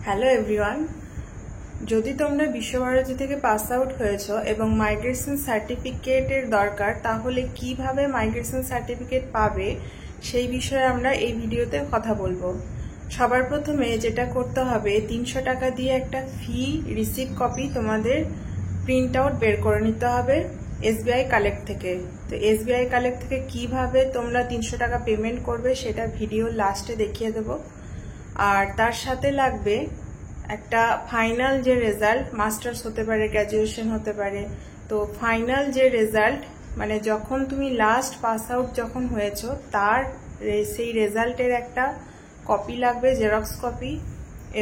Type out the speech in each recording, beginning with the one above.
Hello everyone, যদি তোমরা বিশ্বভারতী থেকে পাস আউট হয়েছ এবং মাইগ্রেশন সার্টিফিকেটের দরকার, তাহলে কিভাবে মাইগ্রেশন সার্টিফিকেট পাবে সেই বিষয়ে আমরা এই ভিডিওতে কথা বলবো। সবার প্রথমে যেটা করতে হবে, 300 টাকা দিয়ে একটা ফি রিসিপ্ট কপি তোমাদের প্রিন্ট আউট বের করে নিতে হবে SBI কালেক্ট থেকে। তো SBI কালেক্ট থেকে কিভাবে তোমরা 300 টাকা পেমেন্ট করবে সেটা ভিডিও লাস্টে দেখিয়ে দেবো। আর তার সাথে লাগবে একটা ফাইনাল যে রেজাল্ট, মাস্টার্স হতে পারে, গ্র্যাজুয়েশন হতে পারে। তো ফাইনাল যে রেজাল্ট মানে যখন তুমি লাস্ট পাস আউট যখন হয়েছো তার সেই রেজাল্টের একটা কপি লাগবে, জেরক্স কপি,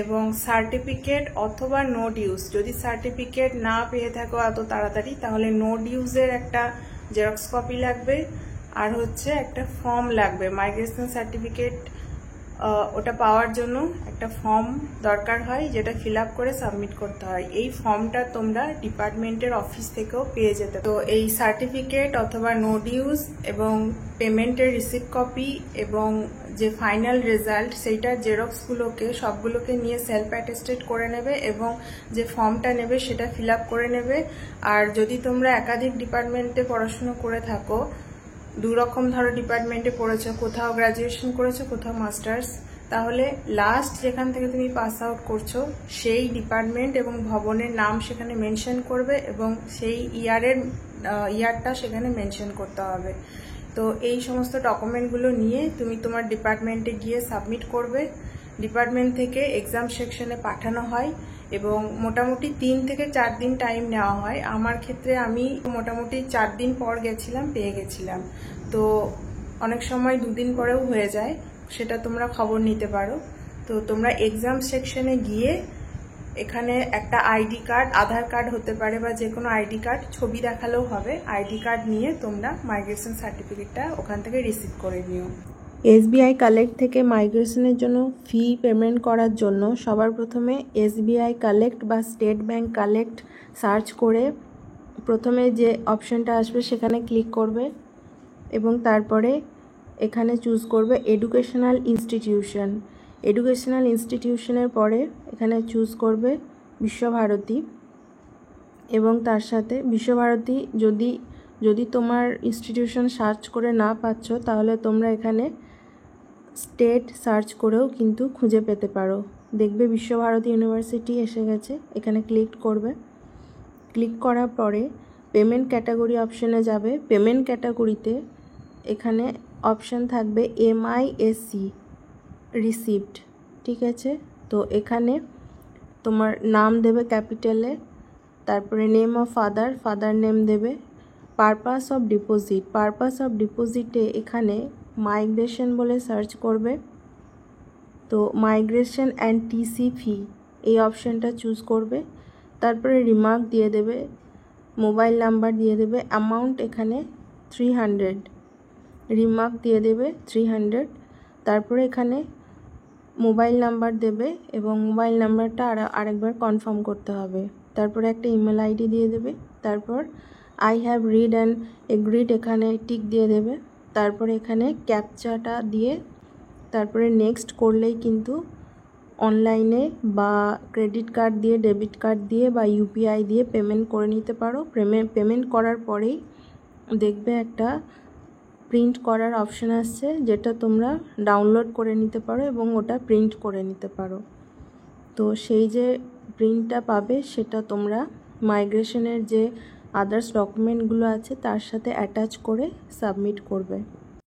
এবং সার্টিফিকেট অথবা নো ডিউজ। যদি সার্টিফিকেট না পেয়ে থাকো এত তাড়াতাড়ি, তাহলে নো ডিউজের একটা জেরক্স কপি লাগবে। আর হচ্ছে একটা ফর্ম লাগবে, মাইগ্রেশন সার্টিফিকেট ওটা পাওয়ার জন্য একটা ফর্ম দরকার হয়, যেটা ফিল আপ করে সাবমিট করতে হয়। এই ফর্মটা তোমরা ডিপার্টমেন্টের অফিস থেকেও পেয়ে যেতে। তো এই সার্টিফিকেট অথবা নো ডিউজ এবং পেমেন্টের রিসিপ্ট কপি এবং যে ফাইনাল রেজাল্ট সেইটার জেরক্সগুলোকে সবগুলোকে নিয়ে সেলফ অ্যাটেস্টেড করে নেবে এবং যে ফর্মটা নেবে সেটা ফিল আপ করে নেবে। আর যদি তোমরা একাধিক ডিপার্টমেন্টে পড়াশুনো করে থাকো, দুরকম ধরো ডিপার্টমেন্টে পড়েছো, কোথাও গ্র্যাজুয়েশন করেছো, কোথাও মাস্টার্স, তাহলে লাস্ট যেখান থেকে তুমি পাস আউট করছো সেই ডিপার্টমেন্ট এবং ভবনের নাম সেখানে মেনশন করবে এবং সেই ইয়ারটা সেখানে মেনশন করতে হবে। তো এই সমস্ত ডকুমেন্টগুলো নিয়ে তুমি তোমার ডিপার্টমেন্টে গিয়ে সাবমিট করবে। ডিপার্টমেন্ট থেকে এক্সাম সেকশনে পাঠানো হয় এবং মোটামুটি 3 থেকে 4 দিন টাইম নেওয়া হয়। আমার ক্ষেত্রে আমি মোটামুটি 4 দিন পর গেছিলাম, পেয়ে গেছিলাম। তো অনেক সময় 2 দিন পরেও হয়ে যায়, সেটা তোমরা খবর নিতে পারো। তো তোমরা এক্সাম সেকশনে গিয়ে এখানে একটা আইডি কার্ড, আধার কার্ড হতে পারে বা যে কোনো আইডি কার্ড, ছবি দেখালেও হবে, আইডি কার্ড নিয়ে তোমরা মাইগ্রেশন সার্টিফিকেটটা ওখান থেকে রিসিভ করে নিও। SBI কালেক্ট থেকে মাইগ্রেশনের জন্য ফি পেমেন্ট করার জন্য সবার প্রথমে SBI কালেক্ট বা স্টেট ব্যাংক কালেক্ট সার্চ করে প্রথমে যে অপশনটা আসবে সেখানে ক্লিক করবে এবং তারপরে এখানে চুজ করবে এডুকেশনাল ইনস্টিটিউশন। এডুকেশনাল ইনস্টিটিউশনের পরে এখানে চুজ করবে বিশ্বভারতী এবং তার সাথে বিশ্বভারতী যদি তোমার ইনস্টিটিউশন সার্চ করে না পাচ্ছ, তাহলে তোমরা এখানে স্টেট সার্চ করেও কিন্তু খুঁজে পেতে পারো। দেখবে বিশ্বভারতী ইউনিভার্সিটি এসে গেছে, এখানে ক্লিক করবে। ক্লিক করার পরে পেমেন্ট ক্যাটাগরি অপশনে যাবে। পেমেন্ট ক্যাটাগরিতে এখানে অপশন থাকবে MISC রিসিপ্ট, ঠিক আছে। তো এখানে তোমার নাম দেবে ক্যাপিটালে, তারপরে নেম অফ ফাদার নেম দেবে, পারপাস অফ ডিপোজিটে এখানে মাইগ্রেশন বলে সার্চ করবে। তো মাইগ্রেশন অ্যান্ড TC ফি এই অপশানটা চুজ করবে। তারপরে রিমার্ক দিয়ে দেবে, মোবাইল নাম্বার দিয়ে দেবে, অ্যামাউন্ট এখানে 300, রিমার্ক দিয়ে দেবে 300। তারপরে এখানে মোবাইল নাম্বার দেবে এবং মোবাইল নাম্বারটা আরেকবার কনফার্ম করতে হবে। তারপরে একটা ইমেল ID দিয়ে দেবে। তারপর I have read and agreed এখানে টিক দিয়ে দেবে। তারপরে এখানে ক্যাপচাটা দিয়ে তারপরে নেক্সট করলেই কিন্তু অনলাইনে বা ক্রেডিট কার্ড দিয়ে, ডেবিট কার্ড দিয়ে বা UPI দিয়ে পেমেন্ট করে নিতে পারো। পেমেন্ট করার পরেই দেখবে একটা প্রিন্ট করার অপশান আসছে, যেটা তোমরা ডাউনলোড করে নিতে পারো এবং ওটা প্রিন্ট করে নিতে পারো। তো সেই যে প্রিন্টটা পাবে সেটা তোমরা মাইগ্রেশনের যে আদার্স ডকুমেন্টগুলো আছে তার সাথে অ্যাটাচ করে সাবমিট করবে।